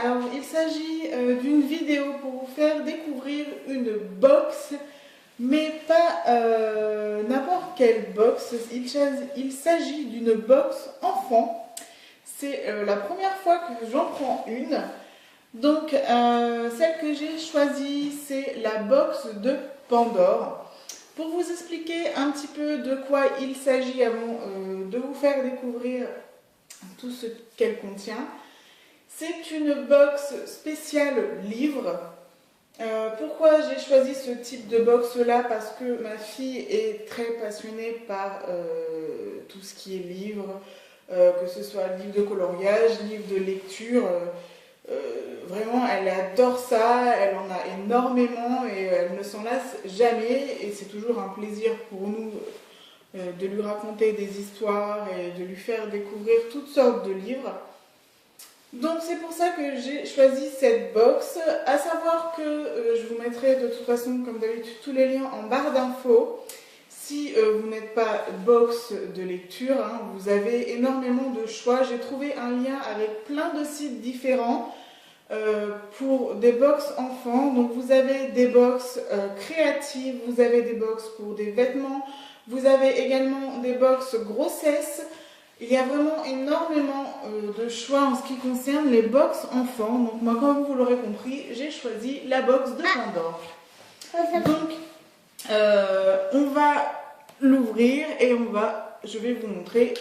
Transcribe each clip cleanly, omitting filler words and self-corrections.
Alors il s'agit d'une vidéo pour vous faire découvrir une box, mais pas n'importe quelle box. Il s'agit d'une box enfant. C'est la première fois que j'en prends une. Donc celle que j'ai choisie, c'est la box de Pandore. Pour vous expliquer un petit peu de quoi il s'agit avant de vous faire découvrir tout ce qu'elle contient. C'est une box spéciale livre. Pourquoi j'ai choisi ce type de box là? Parce que ma fille est très passionnée par tout ce qui est livre, que ce soit livre de coloriage, livre de lecture. Vraiment, elle adore ça, elle en a énormément et elle ne s'en lasse jamais. Et c'est toujours un plaisir pour nous de lui raconter des histoires et de lui faire découvrir toutes sortes de livres. Donc c'est pour ça que j'ai choisi cette box. À savoir que je vous mettrai de toute façon, comme d'habitude, tous les liens en barre d'infos. Si vous n'êtes pas box de lecture, hein, vous avez énormément de choix. J'ai trouvé un lien avec plein de sites différents pour des box enfants. Donc vous avez des box créatives, vous avez des box pour des vêtements, vous avez également des box grossesse. Il y a vraiment énormément de choix en ce qui concerne les box enfants. Donc moi, comme vous l'aurez compris, j'ai choisi la box de Pandore. Donc on va l'ouvrir et je vais vous montrer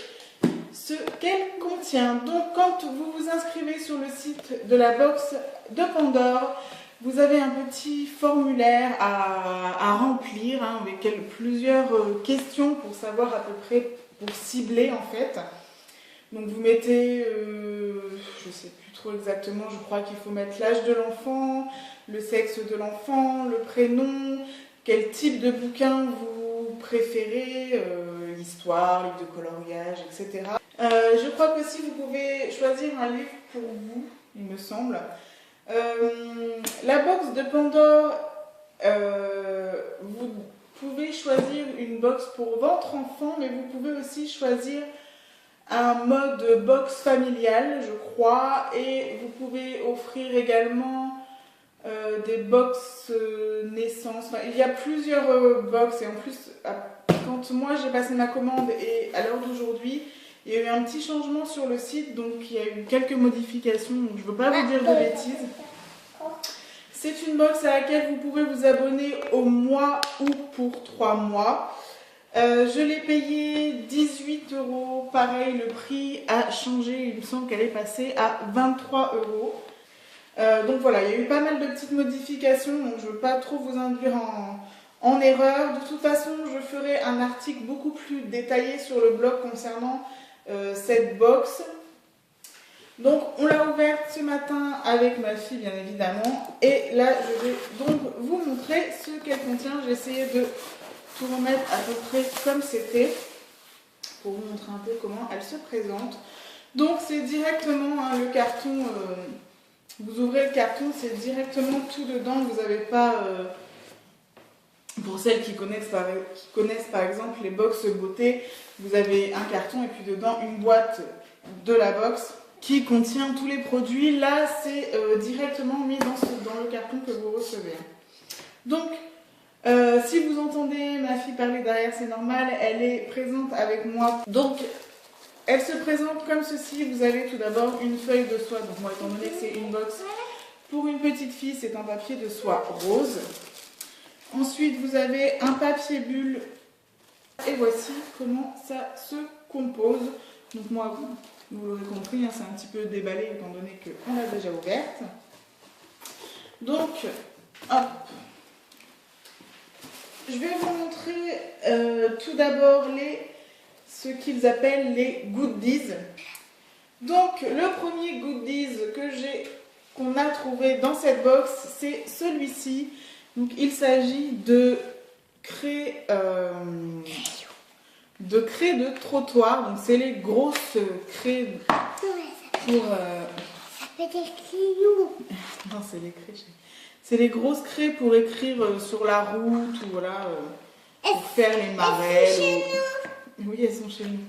ce qu'elle contient. Donc quand vous vous inscrivez sur le site de la box de Pandore, vous avez un petit formulaire à remplir hein, avec plusieurs questions pour savoir à peu près, pour cibler en fait. Donc vous mettez, je ne sais plus trop exactement, je crois qu'il faut mettre l'âge de l'enfant, le sexe de l'enfant, le prénom, quel type de bouquin vous préférez, histoire, livre de coloriage, etc. Je crois que si vous pouvez choisir un livre pour vous, il me semble. La box de Pandore, vous pouvez choisir une box pour votre enfant, mais vous pouvez aussi choisir un mode box familial, je crois, et vous pouvez offrir également des box naissance. Enfin, il y a plusieurs box, et en plus, quand moi j'ai passé ma commande et à l'heure d'aujourd'hui, il y a eu un petit changement sur le site, donc il y a eu quelques modifications, donc je ne veux pas vous dire de bêtises. C'est une box à laquelle vous pouvez vous abonner au mois ou pour 3 mois. Je l'ai payé 18 €. Pareil, le prix a changé. Il me semble qu'elle est passée à 23 €. Donc voilà, il y a eu pas mal de petites modifications. Donc je ne veux pas trop vous induire en erreur. De toute façon, je ferai un article beaucoup plus détaillé sur le blog concernant cette box. Donc on l'a ouverte ce matin avec ma fille bien évidemment. Et là, je vais donc vous montrer ce qu'elle contient. J'ai essayé de tout remettre à peu près comme c'était pour vous montrer un peu comment elle se présente. Donc c'est directement hein, le carton, vous ouvrez le carton, c'est directement tout dedans. Vous n'avez pas, pour celles qui connaissent par exemple les box beauté, vous avez un carton et puis dedans une boîte de la box qui contient tous les produits. Là c'est directement mis dans le carton que vous recevez. Donc si vous entendez ma fille parler derrière, c'est normal, elle est présente avec moi. Donc, elle se présente comme ceci. Vous avez tout d'abord une feuille de soie. Donc, moi, étant donné que c'est une box pour une petite fille, c'est un papier de soie rose. Ensuite, vous avez un papier bulle. Et voici comment ça se compose. Donc, moi, vous l'aurez compris, hein, c'est un petit peu déballé étant donné qu'on l'a déjà ouverte. Donc, hop. Je vais vous montrer tout d'abord ce qu'ils appellent les goodies. Donc le premier goodies qu'on a trouvé dans cette box, c'est celui-ci. Donc il s'agit de craie de trottoir. Donc c'est les grosses craies pour... Ça fait des crayons. Non, c'est les craies. C'est les grosses craies pour écrire sur la route ou voilà, pour faire les marelles. Oui, elles sont chez nous.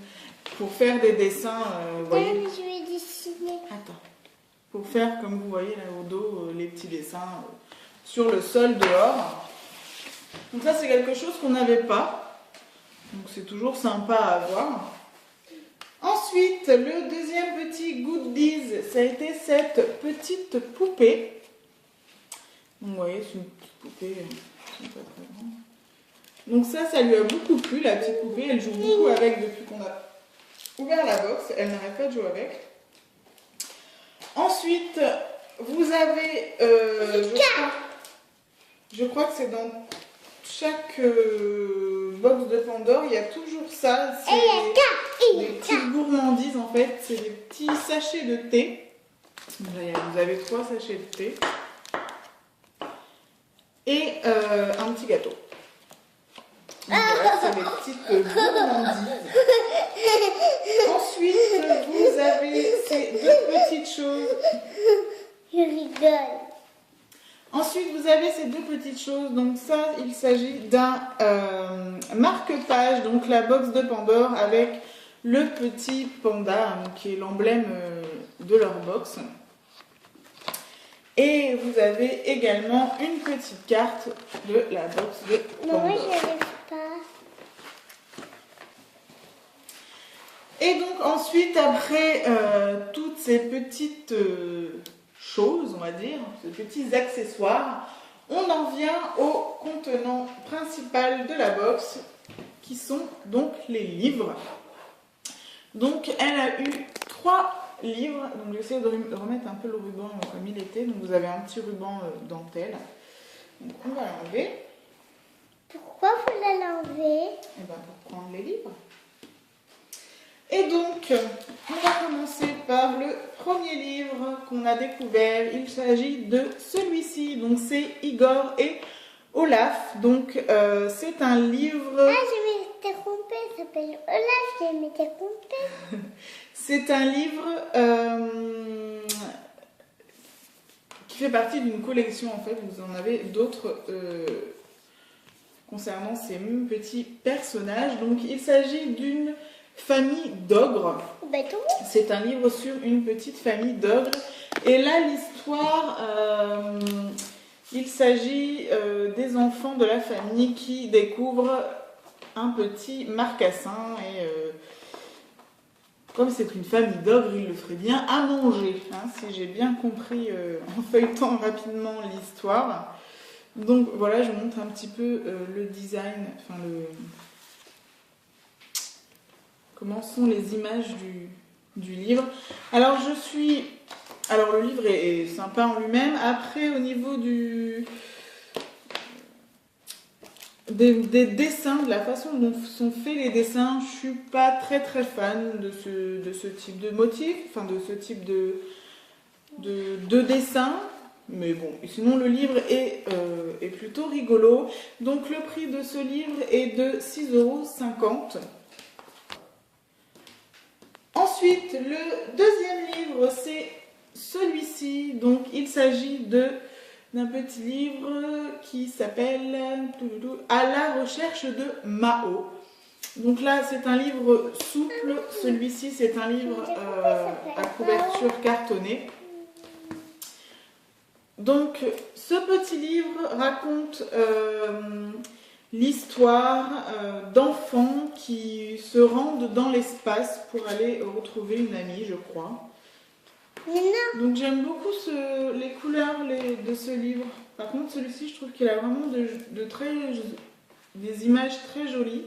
Pour faire des dessins, voyez. Je vais dessiner. Attends. pour faire, comme vous voyez là au dos, les petits dessins sur le sol dehors. Donc ça c'est quelque chose qu'on n'avait pas, donc c'est toujours sympa à avoir. Ensuite, le deuxième petit goodies, ça a été cette petite poupée. Donc vous voyez, c'est une petite poupée, pas très grande. Donc ça lui a beaucoup plu, la petite poupée. Elle joue beaucoup avec depuis qu'on a ouvert la box. Elle n'arrête pas de jouer avec. Ensuite, vous avez, je crois que c'est dans chaque box de Pandore, il y a toujours ça. C'est des petites gourmandises en fait. C'est des petits sachets de thé. Vous avez 3 sachets de thé. Et un petit gâteau. Donc voilà, c'est des petites gourmandises. Ensuite, vous avez ces 2 petites choses. Je rigole. Ensuite, vous avez ces 2 petites choses. Donc ça, il s'agit d'un marque-page. Donc la box de Pandore avec le petit panda, qui est l'emblème de leur box. Et vous avez également une petite carte de la box de Pandore. Moi, je n'arrive pas. Et donc ensuite, après toutes ces petites choses, on va dire, ces petits accessoires, on en vient au contenant principal de la box, qui sont donc les livres. Donc elle a eu 3 livres, donc j'essaie de remettre un peu le ruban comme il était, donc vous avez un petit ruban dentelle, donc on va l'enlever. Pourquoi vous l'avez enlevé? Et bien pour prendre les livres. Et donc, on va commencer par le premier livre qu'on a découvert. Il s'agit de celui-ci. Donc, c'est Igor et Olaf. Donc, c'est un livre... Ah, je m'étais trompée. Ça s'appelle Olaf. Je m'étais trompée. C'est un livre qui fait partie d'une collection. En fait, vous en avez d'autres concernant ces mêmes petits personnages. Donc, il s'agit d'une famille d'ogres. C'est un livre sur une petite famille d'ogres. Et là, l'histoire, il s'agit des enfants de la famille qui découvrent un petit marcassin. Et comme c'est une famille d'ogres, il le ferait bien à manger, hein, si j'ai bien compris en feuilletant rapidement l'histoire. Donc voilà, je vous montre un petit peu le design, enfin comment sont les images du livre. Alors le livre est sympa en lui-même. Après, au niveau des dessins, de la façon dont sont faits les dessins, je suis pas très fan de ce type de motif, enfin de ce type de dessin. Mais bon, sinon le livre est plutôt rigolo. Donc le prix de ce livre est de 6,50 €. Ensuite, le deuxième livre, c'est celui-ci. Donc, il s'agit d'un petit livre qui s'appelle À la recherche de Mao. Donc là, c'est un livre souple. Celui-ci, c'est un livre à couverture cartonnée. Donc, ce petit livre raconte l'histoire d'enfants qui se rendent dans l'espace pour aller retrouver une amie, je crois. Donc j'aime beaucoup les couleurs de ce livre. Par contre, celui-ci, je trouve qu'il a vraiment des images très jolies.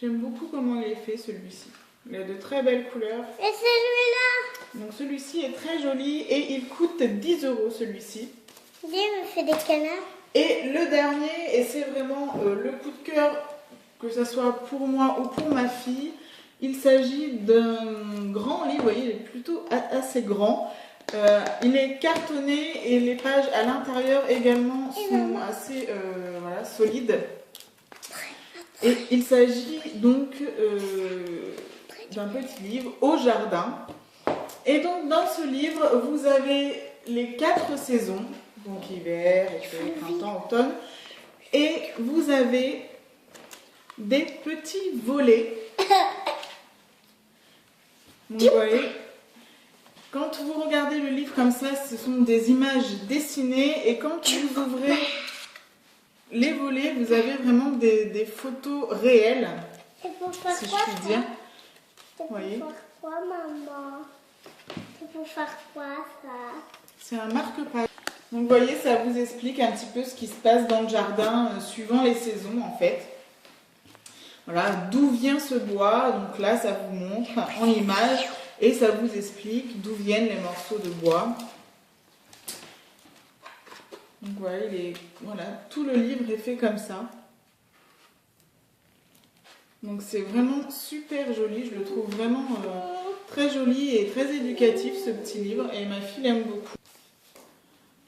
J'aime beaucoup comment il est fait, celui-ci. Il a de très belles couleurs. Et celui-là? Donc celui-ci est très joli et il coûte 10 € celui-ci. Il me fait des canards. Et le dernier, et c'est vraiment le coup de cœur, que ce soit pour moi ou pour ma fille, il s'agit d'un grand livre, vous voyez, il est plutôt assez grand. Il est cartonné et les pages à l'intérieur également sont assez solides. Et il s'agit donc d'un petit livre au jardin. Et donc dans ce livre, vous avez les 4 saisons. Donc hiver, été, printemps, automne. Et vous avez des petits volets. Donc, vous voyez, Quand vous regardez le livre comme ça, ce sont des images dessinées et quand vous ouvrez les volets, vous avez vraiment des photos réelles, C'est pour faire si je quoi, puis ça? dire. C'est pour Voyez. faire quoi, maman? C'est pour faire quoi, ça? C'est un marque-page. Donc vous voyez, ça vous explique un petit peu ce qui se passe dans le jardin suivant les saisons en fait. Voilà, d'où vient ce bois. Donc là, ça vous montre en image et ça vous explique d'où viennent les morceaux de bois. Donc voilà, tout le livre est fait comme ça. Donc c'est vraiment super joli, je le trouve vraiment très joli et très éducatif ce petit livre et ma fille l'aime beaucoup.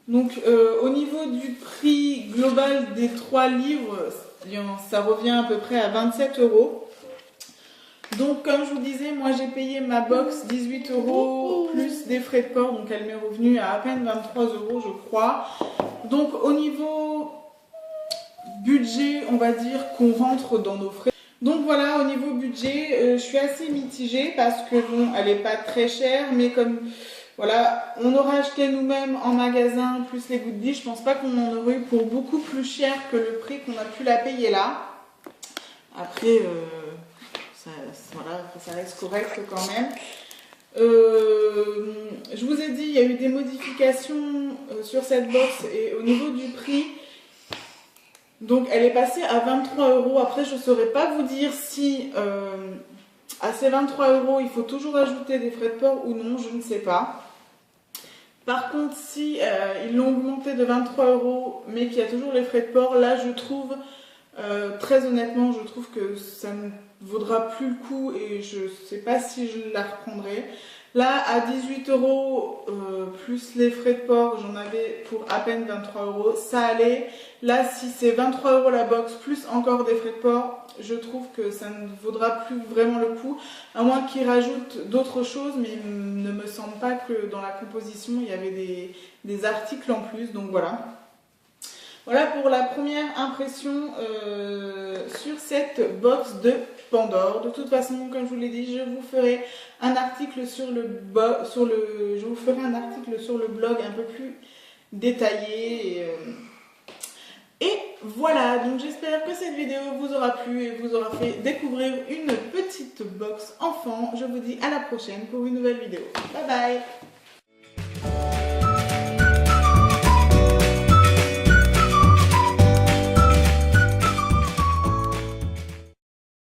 Donc au niveau du prix global des 3 livres, ça revient à peu près à 27 €. Donc comme je vous disais, moi j'ai payé ma box 18 € plus des frais de port, donc elle m'est revenue à peine 23 € je crois. Donc au niveau budget, on va dire qu'on rentre dans nos frais. Donc voilà, au niveau budget, je suis assez mitigée parce que bon, elle n'est pas très chère, mais comme voilà, on aura acheté nous-mêmes en magasin plus les goodies, je pense pas qu'on en aurait eu pour beaucoup plus cher que le prix qu'on a pu la payer là. Après, voilà, ça reste correct quand même. Je vous ai dit, il y a eu des modifications sur cette box et au niveau du prix. Donc elle est passée à 23 €. Après je ne saurais pas vous dire si à ces 23 € il faut toujours ajouter des frais de port ou non, je ne sais pas. Par contre si ils l'ont augmenté de 23 € mais qu'il y a toujours les frais de port, là je trouve, très honnêtement, je trouve que ça ne vaudra plus le coup et je ne sais pas si je la reprendrai. Là, à 18 € plus les frais de port, j'en avais pour à peine 23 €, ça allait. Là, si c'est 23 € la box plus encore des frais de port, je trouve que ça ne vaudra plus vraiment le coup. À moins qu'ils rajoutent d'autres choses, mais il ne me semble pas que dans la composition, il y avait des articles en plus, donc voilà. Voilà pour la première impression sur cette box de Pandore. De toute façon, comme je vous l'ai dit, je vous ferai un article sur le blog un peu plus détaillé. Et voilà, donc j'espère que cette vidéo vous aura plu et vous aura fait découvrir une petite box enfant. Je vous dis à la prochaine pour une nouvelle vidéo. Bye bye!